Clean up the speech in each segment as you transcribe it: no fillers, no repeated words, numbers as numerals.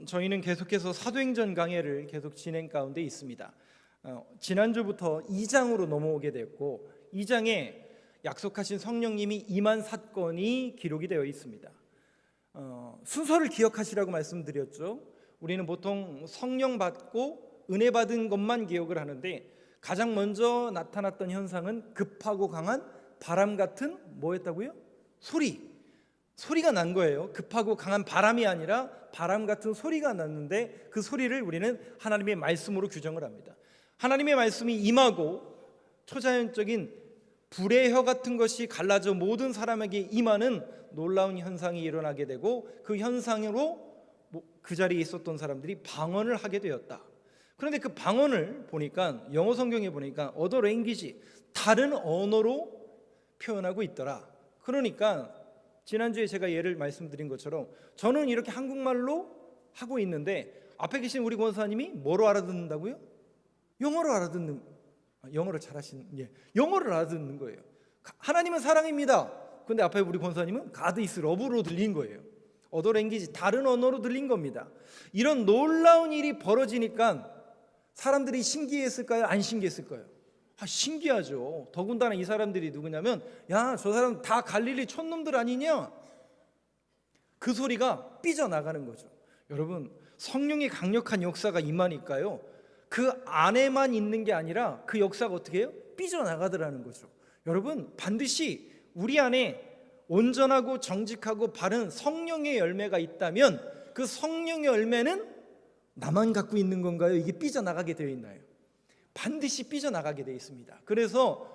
저희는 계속해서 사도행전 강해를 계속 진행 가운데 있습니다. 지난주부터 2장으로 넘어오게 됐고 2장에 약속하신 성령님이 임한 사건이 기록이 되어 있습니다. 순서를 기억하시라고 말씀드렸죠. 우리는 보통 성령 받고 은혜 받은 것만 기억을 하는데 가장 먼저 나타났던 현상은 급하고 강한 바람 같은 뭐였다고요? 소리가 난 거예요. 급하고 강한 바람이 아니라 바람 같은 소리가 났는데 그 소리를 우리는 하나님의 말씀으로 규정을 합니다. 하나님의 말씀이 임하고 초자연적인 불의 혀 같은 것이 갈라져 모든 사람에게 임하는 놀라운 현상이 일어나게 되고 그 현상으로 그 자리에 있었던 사람들이 방언을 하게 되었다. 그런데 그 방언을 보니까 영어 성경에 보니까 other language, 다른 언어로 표현하고 있더라. 그러니까 지난주에 제가 예를 말씀드린 것처럼 저는 이렇게 한국말로 하고 있는데 앞에 계신 우리 권사님이 뭐로 알아듣는다고요? 영어로 알아듣는, 영어를 잘하시는, 영어를 알아듣는 거예요. 하나님은 사랑입니다. 근데 앞에 우리 권사님은 God is love로 들린 거예요. other language, 다른 언어로 들린 겁니다. 이런 놀라운 일이 벌어지니까 사람들이 신기했을까요? 안 신기했을까요? 신기하죠. 더군다나 이 사람들이 누구냐면 야, 저 사람 다 갈릴리 촌놈들 아니냐? 그 소리가 삐져나가는 거죠. 여러분, 성령의 강력한 역사가 임하니까요, 그 안에만 있는 게 아니라 그 역사가 어떻게 해요? 삐져나가더라는 거죠. 여러분, 반드시 우리 안에 온전하고 정직하고 바른 성령의 열매가 있다면 그 성령의 열매는 나만 갖고 있는 건가요? 이게 삐져나가게 되어 있나요? 반드시 삐져나가게 되어 있습니다. 그래서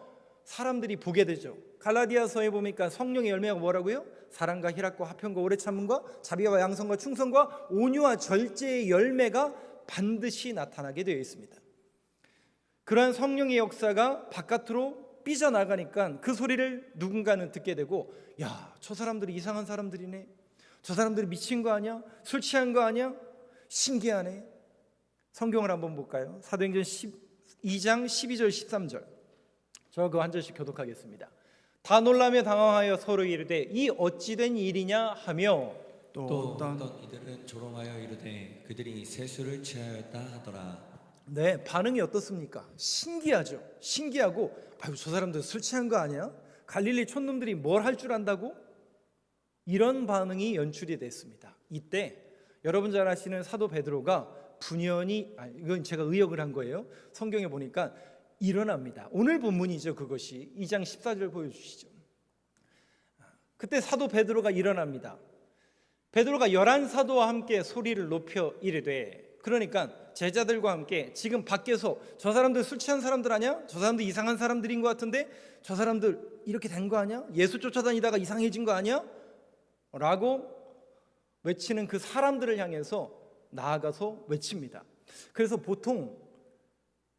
사람들이 보게 되죠. 갈라디아서에 보니까 성령의 열매가 뭐라고요? 사랑과 희락과 화평과 오래 참음과 자비와 양성과 충성과 온유와 절제의 열매가 반드시 나타나게 되어 있습니다. 그러한 성령의 역사가 바깥으로 삐져나가니까 그 소리를 누군가는 듣게 되고, 야, 저 사람들이 이상한 사람들이네, 저 사람들이 미친 거 아니야? 술 취한 거 아니야? 신기하네. 성경을 한번 볼까요? 사도행전 2장 12절 13절. 저 그거 한 절씩 교독하겠습니다. 다 놀라며 당황하여 서로 이르되 이 어찌된 일이냐 하며 또 어떤 이들은 조롱하여 이르되 그들이 세수를 취하였다 하더라. 네, 반응이 어떻습니까? 신기하죠. 신기하고, 아유, 저 사람들 술 취한 거 아니야? 갈릴리 촌놈들이 뭘 할 줄 안다고? 이런 반응이 연출이 됐습니다. 이때 여러분 잘 아시는 사도 베드로가 분연히, 이건 제가 의역을 한 거예요. 성경에 보니까 일어납니다. 오늘 본문이죠. 그것이 2장 14절 보여주시죠. 그때 사도 베드로가 일어납니다. 베드로가 11사도와 함께 소리를 높여 이르되, 그러니까 제자들과 함께 지금 밖에서 저 사람들 술 취한 사람들 아니야? 저 사람들 이상한 사람들인 것 같은데 저 사람들 이렇게 된 거 아니야? 예수 쫓아다니다가 이상해진 거 아니야? 라고 외치는 그 사람들을 향해서 나아가서 외칩니다. 그래서 보통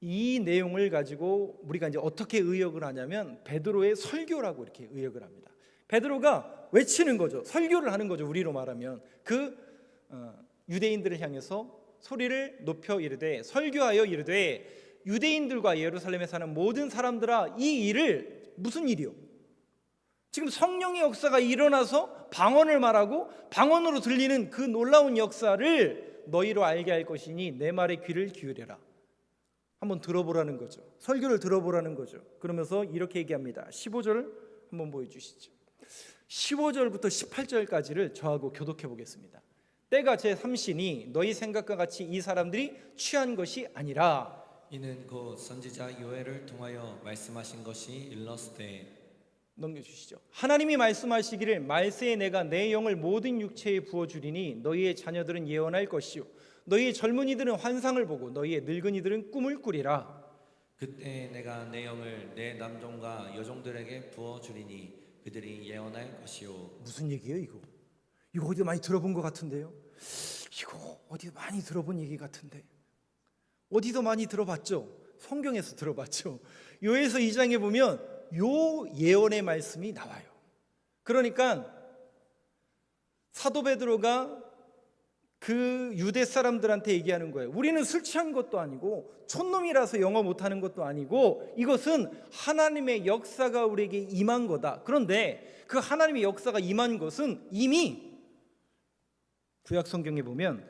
이 내용을 가지고 우리가 이제 어떻게 의역을 하냐면 베드로의 설교라고 이렇게 의역을 합니다. 베드로가 외치는 거죠. 설교를 하는 거죠. 우리로 말하면 그 유대인들을 향해서 소리를 높여 이르되, 설교하여 이르되 유대인들과 예루살렘에 사는 모든 사람들아, 이 일을, 무슨 일이요? 지금 성령의 역사가 일어나서 방언을 말하고 방언으로 들리는 그 놀라운 역사를 너희로 알게 할 것이니 내 말에 귀를 기울여라. 한번 들어보라는 거죠. 설교를 들어보라는 거죠. 그러면서 이렇게 얘기합니다. 15절 한번 보여주시죠. 15절부터 18절까지를 저하고 교독해 보겠습니다. 때가 제3시니 너희 생각과 같이 이 사람들이 취한 것이 아니라 이는 곧 선지자 요엘을 통하여 말씀하신 것이 일렀으되, 넘겨주시죠. 하나님이 말씀하시기를 말세에 내가 내 영을 모든 육체에 부어주리니 너희의 자녀들은 예언할 것이요 너희의 젊은이들은 환상을 보고 너희의 늙은이들은 꿈을 꾸리라. 그때 내가 내 영을 내 남종과 여종들에게 부어주리니 그들이 예언할 것이요. 무슨 얘기예요 이거? 이거 어디서 많이 들어본 것 같은데요? 이거 어디서 많이 들어본 얘기 같은데, 어디서 많이 들어봤죠? 성경에서 들어봤죠. 요에서 2장에 보면 요 예언의 말씀이 나와요. 그러니까 사도 베드로가 그 유대 사람들한테 얘기하는 거예요. 우리는 술 취한 것도 아니고 촌놈이라서 영어 못하는 것도 아니고 이것은 하나님의 역사가 우리에게 임한 거다. 그런데 그 하나님의 역사가 임한 것은 이미 구약 성경에 보면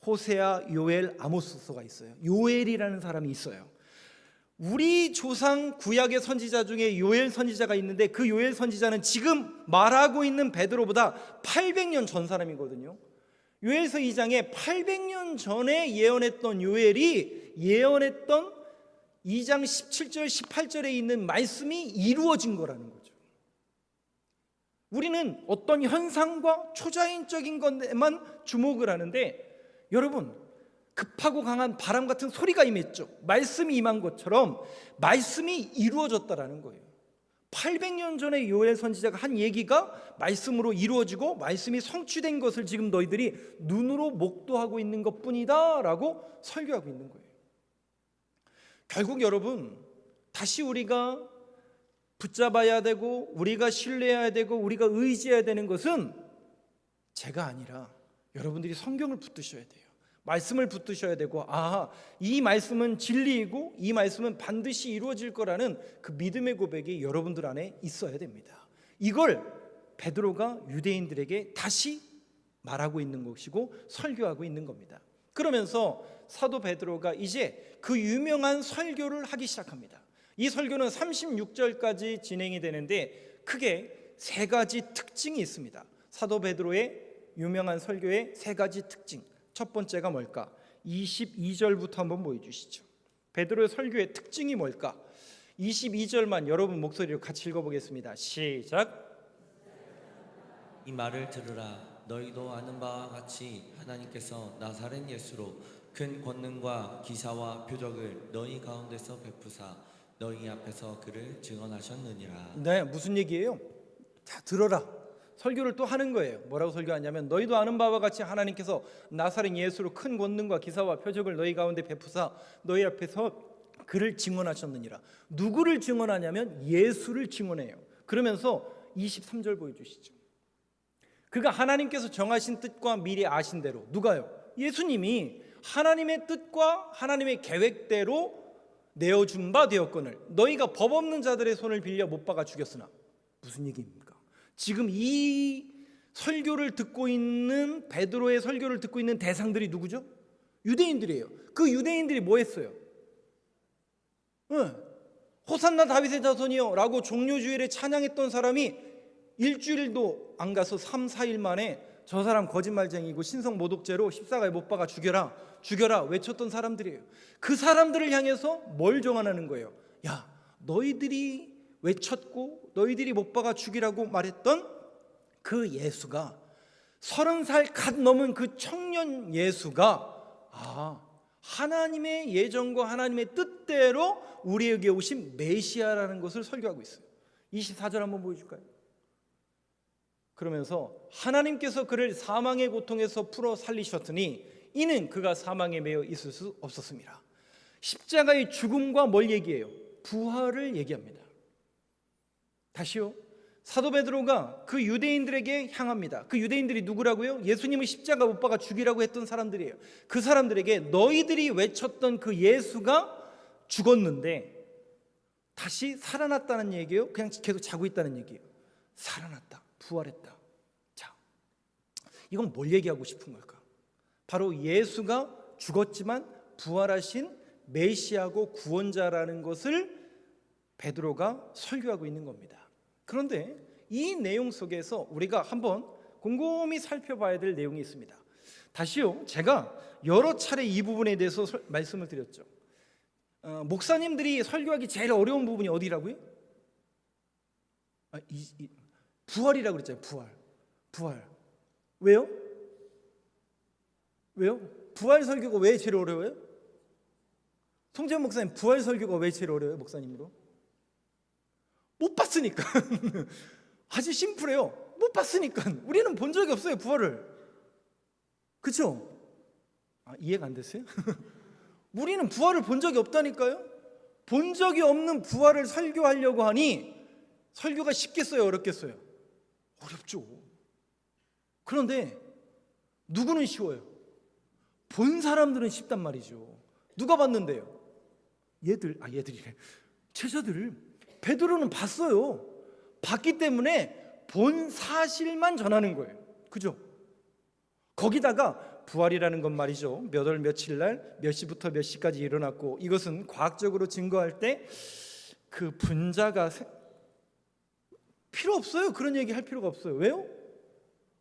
호세아, 요엘, 아모스서가 있어요. 요엘이라는 사람이 있어요. 우리 조상 구약의 선지자 중에 요엘 선지자가 있는데 그 요엘 선지자는 지금 말하고 있는 베드로보다 800년 전 사람이거든요. 요엘서 2장에 800년 전에 예언했던 요엘이 예언했던 2장 17절 18절에 있는 말씀이 이루어진 거라는 거죠. 우리는 어떤 현상과 초자연적인 것에만 주목을 하는데, 여러분, 급하고 강한 바람 같은 소리가 임했죠. 말씀이 임한 것처럼 말씀이 이루어졌다라는 거예요. 800년 전에 요엘 선지자가 한 얘기가 말씀으로 이루어지고 말씀이 성취된 것을 지금 너희들이 눈으로 목도하고 있는 것뿐이다 라고 설교하고 있는 거예요. 결국 여러분, 다시 우리가 붙잡아야 되고 우리가 신뢰해야 되고 우리가 의지해야 되는 것은 제가 아니라 여러분들이 성경을 붙드셔야 돼요. 말씀을 붙드셔야 되고, 이 말씀은 진리이고 이 말씀은 반드시 이루어질 거라는 그 믿음의 고백이 여러분들 안에 있어야 됩니다. 이걸 베드로가 유대인들에게 다시 말하고 있는 것이고 설교하고 있는 겁니다. 그러면서 사도 베드로가 이제 그 유명한 설교를 하기 시작합니다. 이 설교는 36절까지 진행이 되는데 크게 세 가지 특징이 있습니다. 사도 베드로의 유명한 설교의 세 가지 특징. 첫 번째가 뭘까? 22절부터 한번 보여주시죠. 베드로의 설교의 특징이 뭘까? 22절만 여러분 목소리로 같이 읽어보겠습니다. 시작. 이 말을 들으라. 너희도 아는 바와 같이 하나님께서 나사렛 예수로 큰 권능과 기사와 표적을 너희 가운데서 베푸사 너희 앞에서 그를 증언하셨느니라. 네, 무슨 얘기예요? 자, 들어라. 설교를 또 하는 거예요. 뭐라고 설교하냐면, 너희도 아는 바와 같이 하나님께서 나사렛 예수로 큰 권능과 기사와 표적을 너희 가운데 베푸사 너희 앞에서 그를 증언하셨느니라. 누구를 증언하냐면 예수를 증언해요. 그러면서 23절 보여주시죠. 그가 하나님께서 정하신 뜻과 미리 아신 대로, 누가요? 예수님이 하나님의 뜻과 하나님의 계획대로 내어준 바 되었거늘 너희가 법 없는 자들의 손을 빌려 못 박아 죽였으나. 무슨 얘기입니까? 지금 이 설교를 듣고 있는, 베드로의 설교를 듣고 있는 대상들이 누구죠? 유대인들이에요. 그 유대인들이 뭐 했어요? 호산나 다윗의 자손이요 라고 종료주일에 찬양했던 사람이 일주일도 안 가서 3, 4일 만에 저 사람 거짓말쟁이고 신성 모독죄로 십자가에 못 박아 죽여라 죽여라 외쳤던 사람들이에요. 그 사람들을 향해서 뭘 정언하는 거예요? 야, 너희들이 외쳤고 너희들이 못 박아 죽이라고 말했던 그 예수가, 30살 갓 넘은 그 청년 예수가 하나님의 예정과 하나님의 뜻대로 우리에게 오신 메시아라는 것을 설교하고 있어요. 24절 한번 보여줄까요? 그러면서 하나님께서 그를 사망의 고통에서 풀어 살리셨으니 이는 그가 사망에 매여 있을 수 없었습니다. 십자가의 죽음과 뭘 얘기해요? 부활을 얘기합니다. 다시요. 사도 베드로가 그 유대인들에게 향합니다. 그 유대인들이 누구라고요? 예수님을 십자가 못 박아 죽이라고 했던 사람들이에요. 그 사람들에게 너희들이 외쳤던 그 예수가 죽었는데 다시 살아났다는 얘기예요? 그냥 계속 자고 있다는 얘기예요? 살아났다, 부활했다. 자, 이건 뭘 얘기하고 싶은 걸까? 바로 예수가 죽었지만 부활하신 메시아고 구원자라는 것을 베드로가 설교하고 있는 겁니다. 그런데 이 내용 속에서 우리가 한번 곰곰이 살펴봐야 될 내용이 있습니다. 다시요, 제가 여러 차례 이 부분에 대해서 말씀을 드렸죠. 목사님들이 설교하기 제일 어려운 부분이 어디라고요? 부활이라고 그랬잖아요. 부활. 왜요? 부활 설교가 왜 제일 어려워요? 송재현 목사님, 부활 설교가 왜 제일 어려워요? 목사님으로? 못 봤으니까. 아주 심플해요. 못 봤으니까. 우리는 본 적이 없어요, 부활을. 그렇죠? 이해가 안 됐어요? 우리는 부활을 본 적이 없다니까요. 본 적이 없는 부활을 설교하려고 하니 설교가 쉽겠어요, 어렵겠어요? 어렵죠. 그런데 누구는 쉬워요? 본 사람들은 쉽단 말이죠. 누가 봤는데요? 얘들이래. 제자들. 베드로는 봤어요. 봤기 때문에 본 사실만 전하는 거예요. 그죠? 거기다가 부활이라는 건 말이죠, 몇 월 며칠 날 몇 시부터 몇 시까지 일어났고, 이것은 과학적으로 증거할 때 그 분자가 필요 없어요. 그런 얘기 할 필요가 없어요. 왜요?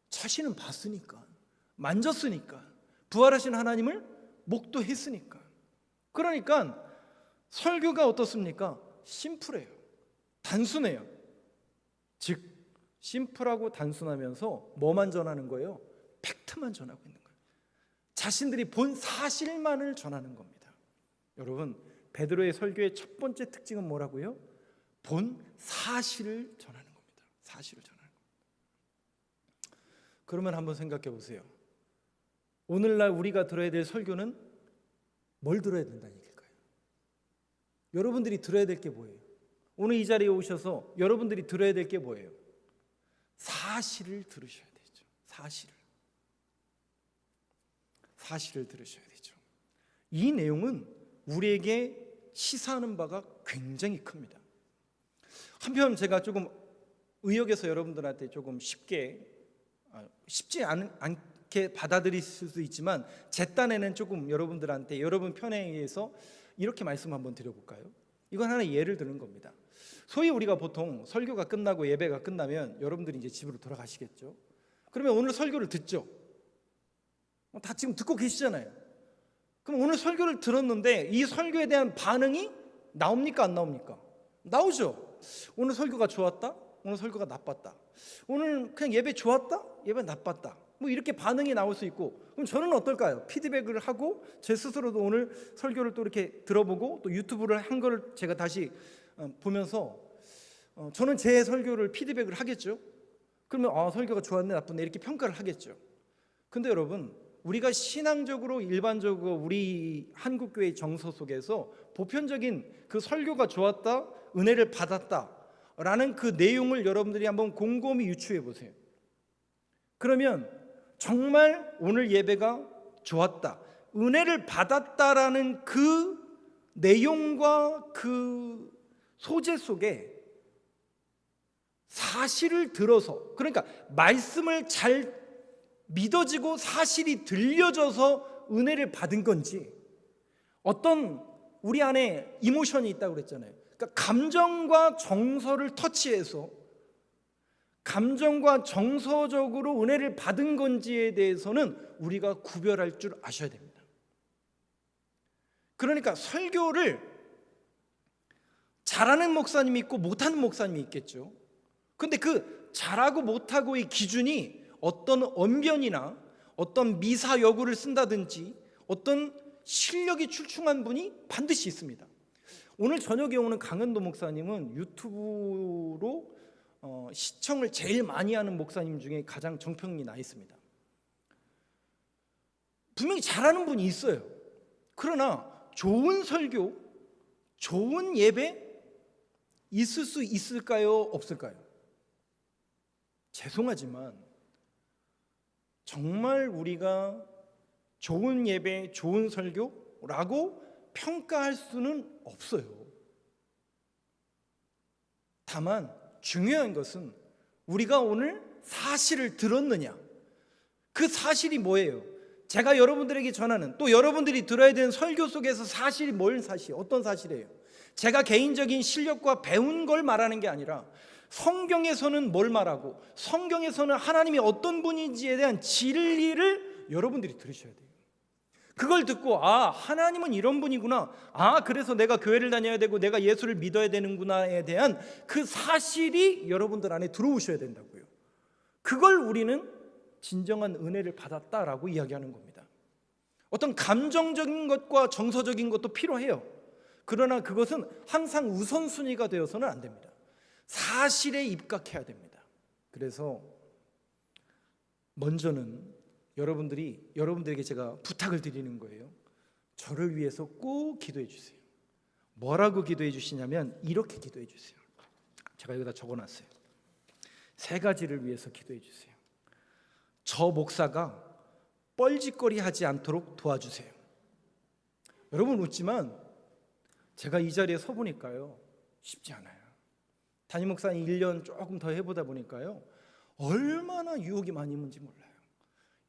자신은 봤으니까, 만졌으니까, 부활하신 하나님을 목도했으니까. 그러니까 설교가 어떻습니까? 심플해요. 단순해요. 즉 심플하고 단순하면서 뭐만 전하는 거예요? 팩트만 전하고 있는 거예요. 자신들이 본 사실만을 전하는 겁니다. 여러분, 베드로의 설교의 첫 번째 특징은 뭐라고요? 본 사실을 전하는 겁니다. 사실을 전하는 겁니다. 그러면 한번 생각해 보세요. 오늘날 우리가 들어야 될 설교는 뭘 들어야 된다는 얘기일까요? 여러분들이 들어야 될 게 뭐예요? 오늘 이 자리에 오셔서 여러분들이 들어야 될 게 뭐예요? 사실을 들으셔야 되죠. 사실을 들으셔야 되죠. 이 내용은 우리에게 시사하는 바가 굉장히 큽니다. 한편 제가 조금 의역해서 여러분들한테 조금 쉽지 않게 받아들일 수도 있지만, 제 딴에는 조금 여러분들한테 여러분 편에 의해서 이렇게 말씀 한번 드려볼까요? 이건 하나의 예를 드는 겁니다. 소위 우리가 보통 설교가 끝나고 예배가 끝나면 여러분들이 이제 집으로 돌아가시겠죠. 그러면 오늘 설교를 듣죠. 다 지금 듣고 계시잖아요. 그럼 오늘 설교를 들었는데 이 설교에 대한 반응이 나옵니까, 안 나옵니까? 나오죠. 오늘 설교가 좋았다, 오늘 설교가 나빴다, 오늘 그냥 예배 좋았다, 예배 나빴다, 뭐 이렇게 반응이 나올 수 있고, 그럼 저는 어떨까요? 피드백을 하고 제 스스로도 오늘 설교를 또 이렇게 들어보고 또 유튜브를 한 거를 제가 다시 보면서 저는 제 설교를 피드백을 하겠죠. 그러면 설교가 좋았네, 나쁘네, 이렇게 평가를 하겠죠. 근데 여러분, 우리가 신앙적으로 일반적으로 우리 한국교회 정서 속에서 보편적인 그 설교가 좋았다, 은혜를 받았다라는 그 내용을 여러분들이 한번 곰곰이 유추해 보세요. 그러면 정말 오늘 예배가 좋았다, 은혜를 받았다라는 그 내용과 그 소재 속에 사실을 들어서, 그러니까 말씀을 잘 믿어지고 사실이 들려져서 은혜를 받은 건지, 어떤 우리 안에 이모션이 있다고 그랬잖아요. 그러니까 감정과 정서를 터치해서 감정과 정서적으로 은혜를 받은 건지에 대해서는 우리가 구별할 줄 아셔야 됩니다. 그러니까 설교를 잘하는 목사님이 있고 못하는 목사님이 있겠죠. 근데 그 잘하고 못하고의 기준이 어떤 언변이나 어떤 미사여구를 쓴다든지 어떤 실력이 출중한 분이 반드시 있습니다. 오늘 저녁에 오는 강은도 목사님은 유튜브로 시청을 제일 많이 하는 목사님 중에 가장 정평이 나 있습니다. 분명히 잘하는 분이 있어요. 그러나 좋은 설교, 좋은 예배 있을 수 있을까요? 없을까요? 죄송하지만 정말 우리가 좋은 예배, 좋은 설교라고 평가할 수는 없어요. 다만 중요한 것은 우리가 오늘 사실을 들었느냐, 그 사실이 뭐예요? 제가 여러분들에게 전하는, 또 여러분들이 들어야 되는 설교 속에서 사실이 어떤 사실이에요? 제가 개인적인 실력과 배운 걸 말하는 게 아니라 성경에서는 뭘 말하고 성경에서는 하나님이 어떤 분인지에 대한 진리를 여러분들이 들으셔야 돼요. 그걸 듣고 하나님은 이런 분이구나, 그래서 내가 교회를 다녀야 되고 내가 예수를 믿어야 되는구나에 대한 그 사실이 여러분들 안에 들어오셔야 된다고요. 그걸 우리는 진정한 은혜를 받았다라고 이야기하는 겁니다. 어떤 감정적인 것과 정서적인 것도 필요해요. 그러나 그것은 항상 우선순위가 되어서는 안 됩니다. 사실에 입각해야 됩니다. 그래서 먼저는 여러분들에게 제가 부탁을 드리는 거예요. 저를 위해서 꼭 기도해 주세요. 뭐라고 기도해 주시냐면 이렇게 기도해 주세요. 제가 여기다 적어놨어요. 3가지를 위해서 기도해 주세요. 저 목사가 뻘짓거리 하지 않도록 도와주세요. 여러분 웃지만 제가 이 자리에 서 보니까요, 쉽지 않아요. 담임 목사님 1년 조금 더 해보다 보니까요, 얼마나 유혹이 많이 있는지 몰라요.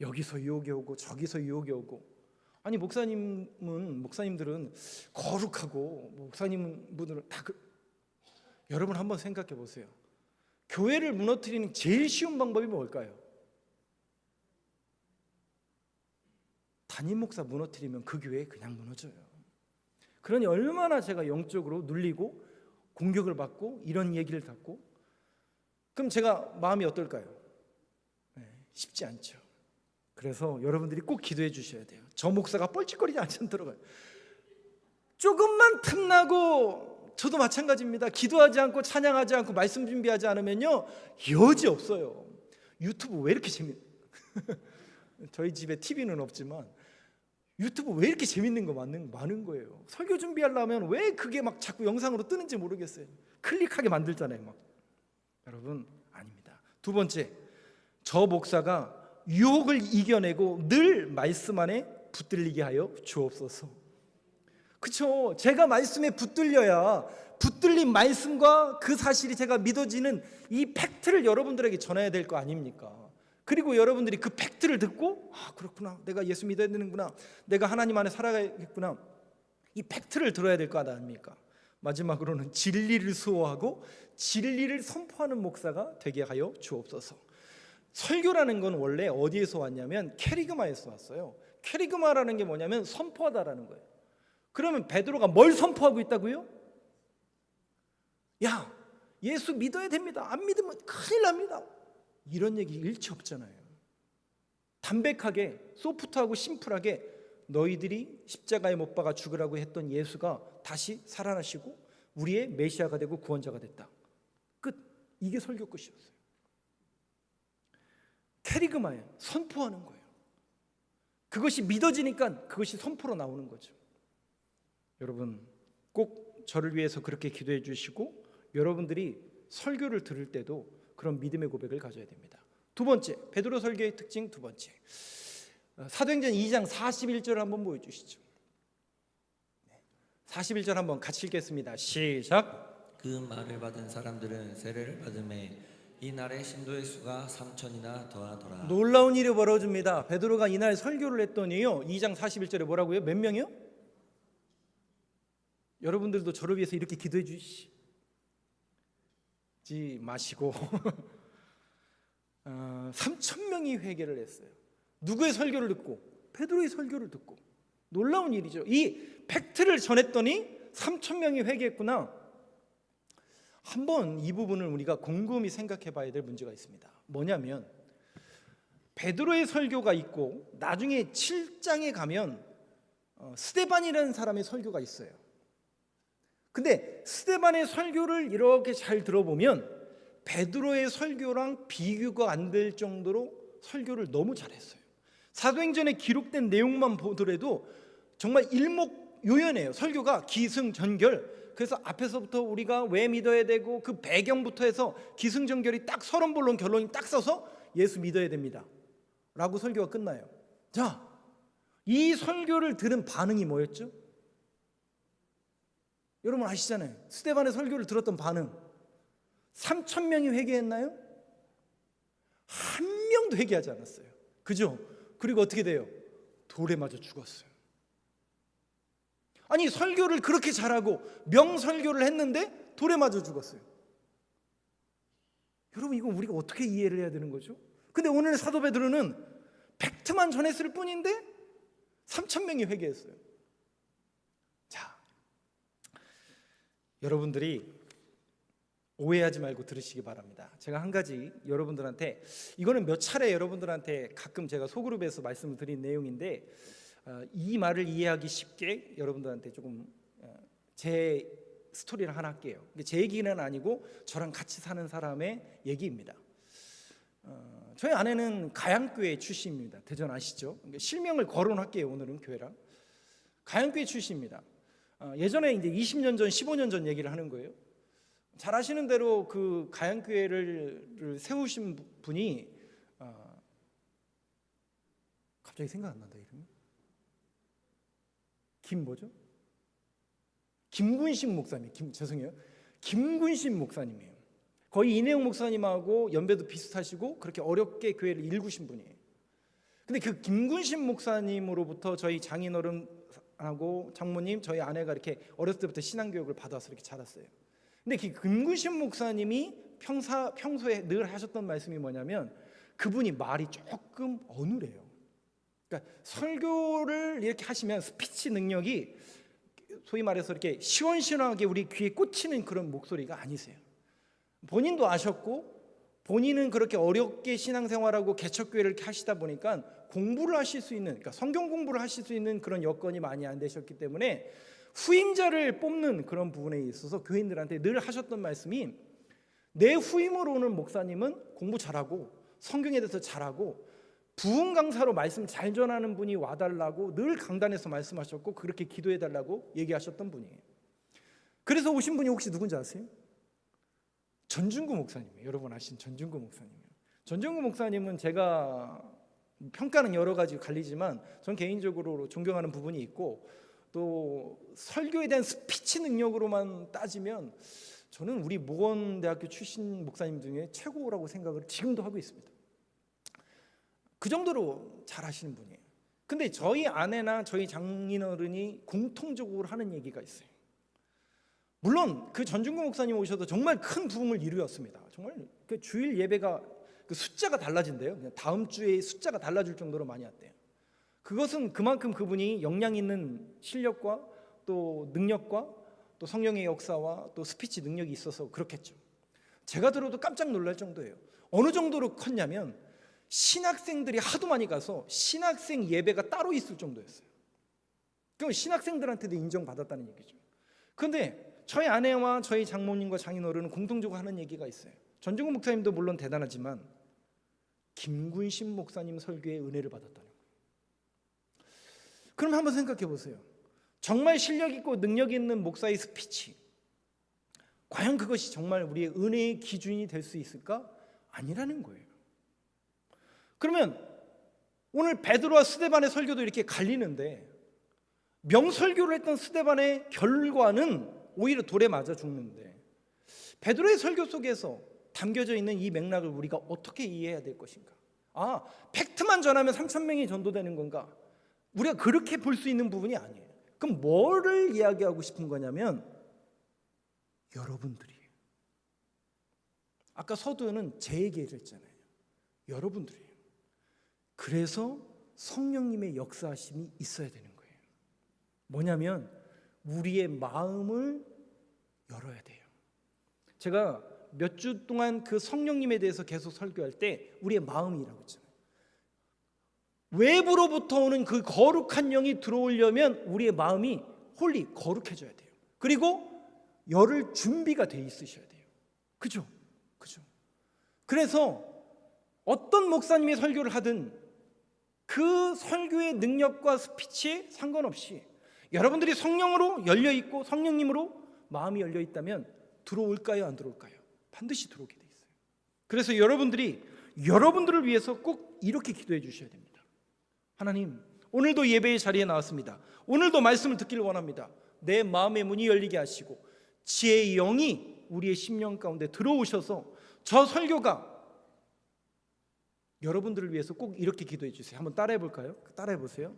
여기서 유혹이 오고 저기서 유혹이 오고. 아니 목사님들은 거룩하고 목사님분들은 다 여러분 한번 생각해 보세요. 교회를 무너뜨리는 제일 쉬운 방법이 뭘까요? 담임 목사 무너뜨리면 그 교회 그냥 무너져요. 그러니 얼마나 제가 영적으로 눌리고 공격을 받고 이런 얘기를 듣고, 그럼 제가 마음이 어떨까요? 쉽지 않죠. 그래서 여러분들이 꼭 기도해 주셔야 돼요. 저 목사가 뻘짓거리지 않게 들어가요. 조금만 틈나고, 저도 마찬가지입니다. 기도하지 않고 찬양하지 않고 말씀 준비하지 않으면요 여지 없어요. 유튜브 왜 이렇게 저희 집에 TV는 없지만 유튜브 왜 이렇게 재밌는 거 많은 거예요. 설교 준비하려면 왜 그게 막 자꾸 영상으로 뜨는지 모르겠어요. 클릭하게 만들잖아요 막. 여러분 아닙니다. 두 번째, 저 목사가 유혹을 이겨내고 늘 말씀 안에 붙들리게 하여 주옵소서. 그렇죠. 제가 말씀에 붙들려야 붙들린 말씀과 그 사실이 제가 믿어지는 이 팩트를 여러분들에게 전해야 될 거 아닙니까? 그리고 여러분들이 그 팩트를 듣고, 아 그렇구나, 내가 예수 믿어야 되는구나, 내가 하나님 안에 살아가야겠구나, 이 팩트를 들어야 될 거 아닙니까? 마지막으로는 진리를 수호하고 진리를 선포하는 목사가 되게 하여 주옵소서. 설교라는 건 원래 어디에서 왔냐면 캐리그마에서 왔어요. 캐리그마라는 게 뭐냐면 선포하다라는 거예요. 그러면 베드로가 뭘 선포하고 있다고요? 야, 예수 믿어야 됩니다. 안 믿으면 큰일 납니다. 이런 얘기 일치 없잖아요. 담백하게, 소프트하고 심플하게 너희들이 십자가에 못 박아 죽으라고 했던 예수가 다시 살아나시고 우리의 메시아가 되고 구원자가 됐다. 끝. 이게 설교 끝이었어요. 캐리그마예요. 선포하는 거예요. 그것이 믿어지니까 그것이 선포로 나오는 거죠. 여러분 꼭 저를 위해서 그렇게 기도해 주시고, 여러분들이 설교를 들을 때도 그런 믿음의 고백을 가져야 됩니다. 두 번째, 베드로 설교의 특징 두 번째, 사도행전 2장 41절을 한번 보여주시죠. 41절 한번 같이 읽겠습니다. 시작. 그 말을 받은 사람들은 세례를 받음에 이날의 신도의 수가 3,000이나 더하더라. 놀라운 일이 벌어집니다. 베드로가 이날 설교를 했더니요 2장 41절에 뭐라고요? 몇 명이요? 여러분들도 저를 위해서 이렇게 기도해 주시지 마시고 3,000명이 회개를 했어요. 누구의 설교를 듣고? 베드로의 설교를 듣고. 놀라운 일이죠. 이 팩트를 전했더니 3,000명이 회개했구나. 한번 이 부분을 우리가 곰곰이 생각해 봐야 될 문제가 있습니다. 뭐냐면 베드로의 설교가 있고 나중에 7장에 가면 스데반이라는 사람의 설교가 있어요. 근데 스데반의 설교를 이렇게 잘 들어보면 베드로의 설교랑 비교가 안 될 정도로 설교를 너무 잘했어요. 사도행전에 기록된 내용만 보더라도 정말 일목요연해요. 설교가 기승전결. 그래서 앞에서부터 우리가 왜 믿어야 되고 그 배경부터 해서 기승전결이 딱 서론본론 결론이 딱 써서 예수 믿어야 됩니다 라고 설교가 끝나요. 자, 이 설교를 들은 반응이 뭐였죠? 여러분 아시잖아요. 스데반의 설교를 들었던 반응. 3,000명이 회개했나요? 한 명도 회개하지 않았어요. 그죠? 그리고 어떻게 돼요? 돌에 맞아 죽었어요. 아니 설교를 그렇게 잘하고 명설교를 했는데 돌에 맞아 죽었어요. 여러분 이거 우리가 어떻게 이해를 해야 되는 거죠? 근데 오늘 사도 베드로는 팩트만 전했을 뿐인데 3,000명이 회개했어요. 자, 여러분들이 오해하지 말고 들으시기 바랍니다. 제가 한 가지 여러분들한테, 이거는 몇 차례 여러분들한테 가끔 제가 소그룹에서 말씀을 드린 내용인데 이 말을 이해하기 쉽게 여러분들한테 조금 제 스토리를 하나 할게요. 제 얘기는 아니고 저랑 같이 사는 사람의 얘기입니다. 저희 아내는 가양교회 출신입니다. 대전 아시죠? 실명을 거론할게요. 오늘은 교회랑. 가양교회 출신입니다. 예전에 이제 20년 전, 15년 전 얘기를 하는 거예요. 잘 아시는 대로 그 가양교회를 세우신 분이 갑자기 생각 안 난다 이름이. 김군신 목사님. 죄송해요. 김군신 목사님이에요. 거의 이내용 목사님하고 연배도 비슷하시고 그렇게 어렵게 교회를 일구신 분이에요. 근데 그 김군신 목사님으로부터 저희 장인어른하고 장모님, 저희 아내가 이렇게 어렸을 때부터 신앙교육을 받아서 이렇게 자랐어요. 근데 그 김군신 목사님이 평소에 늘 하셨던 말씀이 뭐냐면, 그분이 말이 조금 어눌해요. 그러니까 설교를 이렇게 하시면 스피치 능력이 소위 말해서 이렇게 시원시원하게 우리 귀에 꽂히는 그런 목소리가 아니세요. 본인도 아셨고, 본인은 그렇게 어렵게 신앙생활하고 개척교회를 이렇게 하시다 보니까 공부를 하실 수 있는, 그러니까 성경 공부를 하실 수 있는 그런 여건이 많이 안 되셨기 때문에 후임자를 뽑는 그런 부분에 있어서 교인들한테 늘 하셨던 말씀이, 내 후임으로 오는 목사님은 공부 잘하고 성경에 대해서 잘하고 부흥 강사로 말씀 잘 전하는 분이 와달라고 늘 강단에서 말씀하셨고, 그렇게 기도해달라고 얘기하셨던 분이에요. 그래서 오신 분이 혹시 누군지 아세요? 전준구 목사님이에요. 여러분 아시는 전준구 목사님이에요. 전준구 목사님은 제가 평가는 여러 가지 갈리지만 전 개인적으로 존경하는 부분이 있고, 또 설교에 대한 스피치 능력으로만 따지면 저는 우리 모건대학교 출신 목사님 중에 최고라고 생각을 지금도 하고 있습니다. 그 정도로 잘하시는 분이에요. 근데 저희 아내나 저희 장인어른이 공통적으로 하는 얘기가 있어요. 물론 그 전준구 목사님 오셔도 정말 큰 부흥을 이루었습니다. 정말 그 주일 예배가 그 숫자가 달라진대요. 그냥 다음 주에 숫자가 달라질 정도로 많이 왔대요. 그것은 그만큼 그분이 역량 있는 실력과 또 능력과 또 성령의 역사와 또 스피치 능력이 있어서 그렇겠죠. 제가 들어도 깜짝 놀랄 정도예요. 어느 정도로 컸냐면 신학생들이 하도 많이 가서 신학생 예배가 따로 있을 정도였어요. 그럼 신학생들한테도 인정받았다는 얘기죠. 그런데 저희 아내와 저희 장모님과 장인어른은 공통적으로 하는 얘기가 있어요. 전준구 목사님도 물론 대단하지만 김군신 목사님 설교에 은혜를 받았다는 거예요. 그럼 한번 생각해 보세요. 정말 실력 있고 능력 있는 목사의 스피치, 과연 그것이 정말 우리의 은혜의 기준이 될 수 있을까? 아니라는 거예요. 그러면 오늘 베드로와 스데반의 설교도 이렇게 갈리는데, 명설교를 했던 스데반의 결과는 오히려 돌에 맞아 죽는데, 베드로의 설교 속에서 담겨져 있는 이 맥락을 우리가 어떻게 이해해야 될 것인가? 아, 팩트만 전하면 3,000명이 전도되는 건가? 우리가 그렇게 볼 수 있는 부분이 아니에요. 그럼 뭐를 이야기하고 싶은 거냐면, 여러분들이에요. 아까 서두는 제 얘기를 했잖아요. 여러분들이에요. 그래서 성령님의 역사하심이 있어야 되는 거예요. 뭐냐면 우리의 마음을 열어야 돼요. 제가 몇 주 동안 그 성령님에 대해서 계속 설교할 때 우리의 마음이라고 했잖아요. 외부로부터 오는 그 거룩한 영이 들어오려면 우리의 마음이 홀리 거룩해져야 돼요. 그리고 열을 준비가 돼 있으셔야 돼요. 그죠? 그래서 어떤 목사님이 설교를 하든 그 설교의 능력과 스피치에 상관없이 여러분들이 성령으로 열려 있고 성령님으로 마음이 열려 있다면 들어올까요, 안 들어올까요? 반드시 들어오게 돼 있어요. 그래서 여러분들을 위해서 꼭 이렇게 기도해 주셔야 됩니다. 하나님, 오늘도 예배의 자리에 나왔습니다. 오늘도 말씀을 듣기를 원합니다. 내 마음의 문이 열리게 하시고 지혜의 영이 우리의 심령 가운데 들어오셔서 저 설교가 여러분들을 위해서 꼭 이렇게 기도해 주세요. 한번 따라해 볼까요? 따라해 보세요.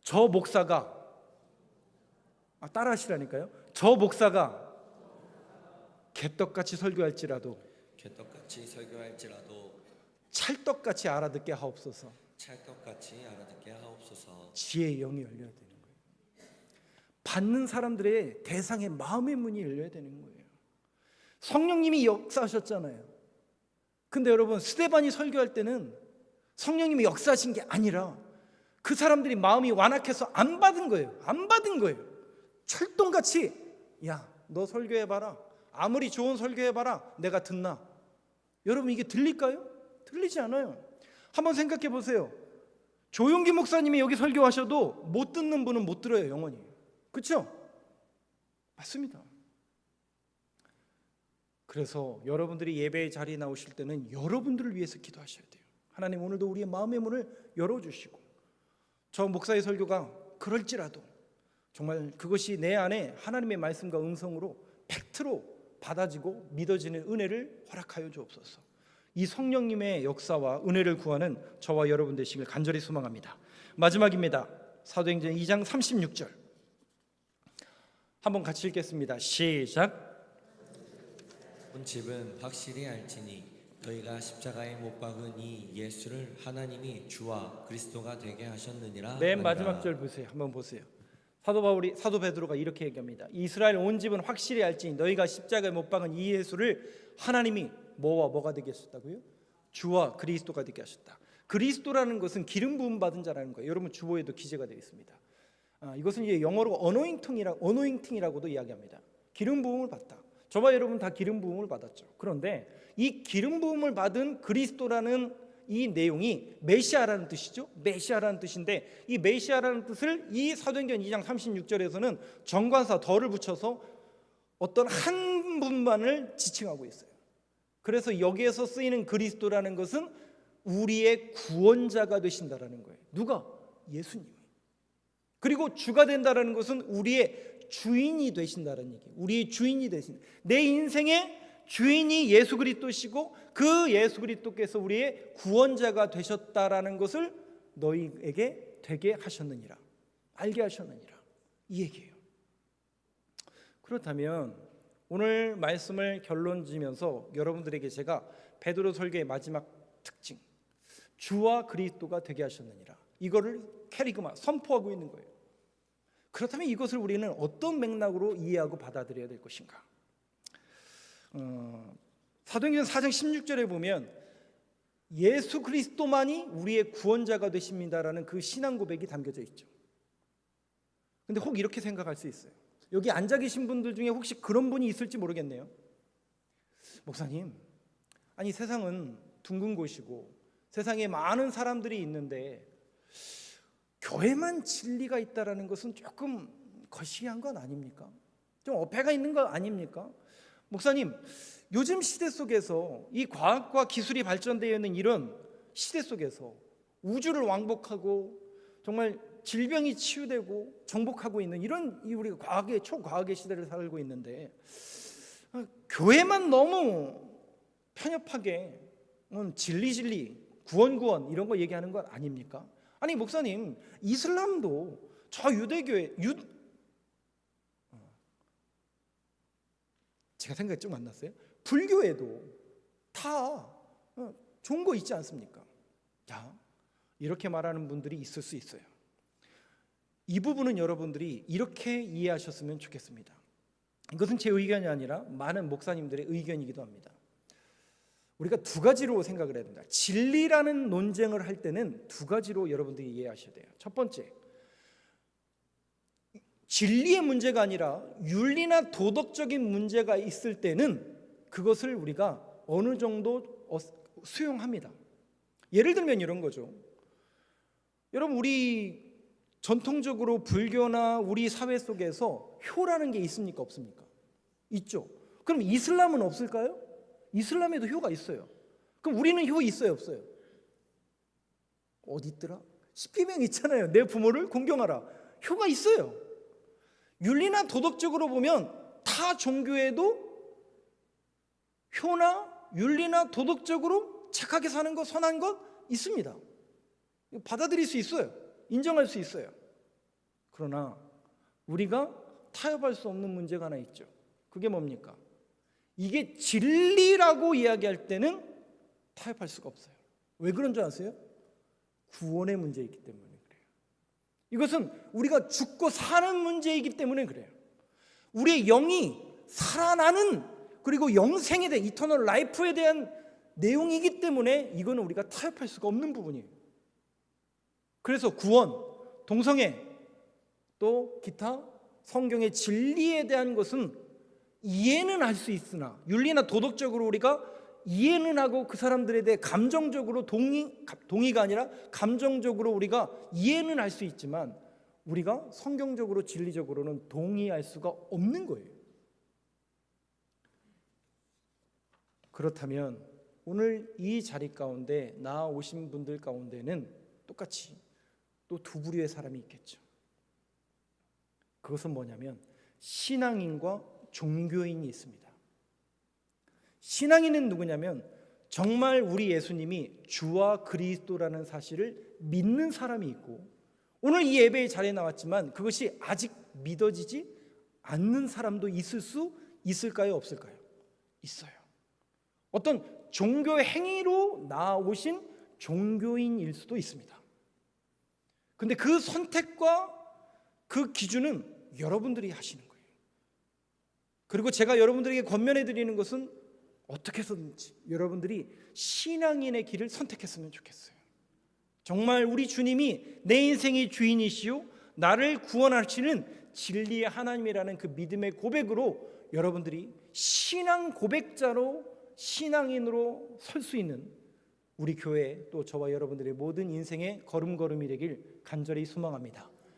저 목사가 따라하시라니까요. 저 목사가 개떡같이 설교할지라도 찰떡같이 알아듣게 하옵소서. 지혜의 영이 열려야 되는 거예요. 받는 사람들의 대상의 마음의 문이 열려야 되는 거예요. 성령님이 역사하셨잖아요. 근데 여러분, 스데반이 설교할 때는 성령님이 역사하신 게 아니라 그 사람들이 마음이 완악해서 안 받은 거예요. 철동같이 야, 너 설교해봐라. 아무리 좋은 설교해봐라. 내가 듣나? 여러분, 이게 들릴까요? 들리지 않아요. 한번 생각해 보세요. 조용기 목사님이 여기 설교하셔도 못 듣는 분은 못 들어요, 영원히. 그렇죠? 맞습니다. 그래서 여러분들이 예배의 자리에 나오실 때는 여러분들을 위해서 기도하셔야 돼요. 하나님, 오늘도 우리의 마음의 문을 열어주시고 저 목사의 설교가 그럴지라도 정말 그것이 내 안에 하나님의 말씀과 음성으로 팩트로 받아지고 믿어지는 은혜를 허락하여 주옵소서. 이 성령님의 역사와 은혜를 구하는 저와 여러분 되시길 간절히 소망합니다. 마지막입니다. 사도행전 2장 36절 한번 같이 읽겠습니다. 시작. 본집은 확실히 알지니 너희가 십자가에 못 박은 이 예수를 하나님이 주와 그리스도가 되게 하셨느니라. 맨 하니라. 마지막 절 보세요. 한번 보세요. 사도 베드로가 이렇게 얘기합니다. 이스라엘 온 집은 확실히 알지니 너희가 십자가에 못 박은 이 예수를 하나님이 뭐가 되게 하셨다고요? 주와 그리스도가 되게 하셨다. 그리스도라는 것은 기름 부음 받은 자라는 거예요. 여러분 주보에도 기재가 되어 있습니다. 이것은 이제 영어로 어노잉팅이라고도 이야기합니다. 기름 부음을 받다. 저와 여러분 다 기름 부음을 받았죠. 그런데 이 기름 부음을 받은 그리스도라는 이 내용이 메시아라는 뜻이죠. 메시아라는 뜻인데 이 메시아라는 뜻을 이 사도행전 2장 36절에서는 정관사 덜을 붙여서 어떤 한 분만을 지칭하고 있어요. 그래서 여기에서 쓰이는 그리스도라는 것은 우리의 구원자가 되신다라는 거예요. 누가? 예수님이. 그리고 주가 된다라는 것은 우리의 주인이 되신다는 얘기예요. 우리의 주인이 되신, 내 인생의 주인이 예수 그리스도시고 그 예수 그리스도께서 우리의 구원자가 되셨다라는 것을 너희에게 되게 하셨느니라, 알게 하셨느니라, 이 얘기예요. 그렇다면 오늘 말씀을 결론 지면서 여러분들에게 제가 베드로 설교의 마지막 특징, 주와 그리스도가 되게 하셨느니라, 이거를 캐리그마 선포하고 있는 거예요. 그렇다면 이것을 우리는 어떤 맥락으로 이해하고 받아들여야 될 것인가? 사도행전 4장 16절에 보면 예수 그리스도만이 우리의 구원자가 되십니다라는 그 신앙 고백이 담겨져 있죠. 근데 혹 이렇게 생각할 수 있어요. 여기 앉아 계신 분들 중에 혹시 그런 분이 있을지 모르겠네요. 목사님, 아니 세상은 둥근 곳이고 세상에 많은 사람들이 있는데 교회만 진리가 있다라는 것은 조금 거시기한 건 아닙니까? 좀 어폐가 있는 거 아닙니까? 목사님, 요즘 시대 속에서 이 과학과 기술이 발전되어 있는 이런 시대 속에서 우주를 왕복하고 정말 질병이 치유되고 정복하고 있는 이런 우리가 과학의 초과학의 시대를 살고 있는데 교회만 너무 편협하게 진리 구원 이런 거 얘기하는 건 아닙니까? 아니 목사님, 이슬람도 저 유대교회 제가 생각이 좀 안 났어요. 불교에도 다 좋은 거 있지 않습니까? 자, 이렇게 말하는 분들이 있을 수 있어요. 이 부분은 여러분들이 이렇게 이해하셨으면 좋겠습니다. 이것은 제 의견이 아니라 많은 목사님들의 의견이기도 합니다. 우리가 두 가지로 생각을 해야 됩니다. 진리라는 논쟁을 할 때는 두 가지로 여러분들이 이해하셔야 돼요. 첫 번째, 진리의 문제가 아니라 윤리나 도덕적인 문제가 있을 때는 그것을 우리가 어느 정도 수용합니다. 예를 들면 이런 거죠. 여러분, 우리 전통적으로 불교나 우리 사회 속에서 효라는 게 있습니까? 없습니까? 있죠. 그럼 이슬람은 없을까요? 이슬람에도 효가 있어요. 그럼 우리는 효 있어요? 없어요? 어디 있더라? 십계명 있잖아요. 내 부모를 공경하라. 효가 있어요. 윤리나 도덕적으로 보면 타 종교에도 효나 윤리나 도덕적으로 착하게 사는 것, 선한 것 있습니다. 받아들일 수 있어요. 인정할 수 있어요. 그러나 우리가 타협할 수 없는 문제가 하나 있죠. 그게 뭡니까? 이게 진리라고 이야기할 때는 타협할 수가 없어요. 왜 그런 줄 아세요? 구원의 문제이기 때문에 그래요. 이것은 우리가 죽고 사는 문제이기 때문에 그래요. 우리의 영이 살아나는, 그리고 영생에 대한, 이터널 라이프에 대한 내용이기 때문에 이거는 우리가 타협할 수가 없는 부분이에요. 그래서 구원, 동성애, 또 기타 성경의 진리에 대한 것은 이해는 할 수 있으나 윤리나 도덕적으로 우리가 이해는 하고 그 사람들에 대해 감정적으로 동의가 아니라 감정적으로 우리가 이해는 할 수 있지만 우리가 성경적으로 진리적으로는 동의할 수가 없는 거예요. 그렇다면 오늘 이 자리 가운데 나오신 분들 가운데는 똑같이 또 두 부류의 사람이 있겠죠. 그것은 뭐냐면 신앙인과 종교인이 있습니다. 신앙인은 누구냐면 정말 우리 예수님이 주와 그리스도라는 사실을 믿는 사람이 있고, 오늘 이 예배의 자리에 나왔지만 그것이 아직 믿어지지 않는 사람도 있을까요? 없을까요? 있어요. 어떤 종교 행위로 나오신 종교인일 수도 있습니다. 근데 그 선택과 그 기준은 여러분들이 하시는 거예요. 그리고 제가 여러분들에게 권면해 드리는 것은 어떻게 해서든지 여러분들이 신앙인의 길을 선택했으면 좋겠어요. 정말 우리 주님이 내 인생의 주인이시요 나를 구원하시는 진리의 하나님이라는 그 믿음의 고백으로 여러분들이 신앙 고백자로, 신앙인으로 설 수 있는 우리 교회, 또 저와 여러분들의 모든 인생의 걸음걸음이 되길 간절히 소망합니다.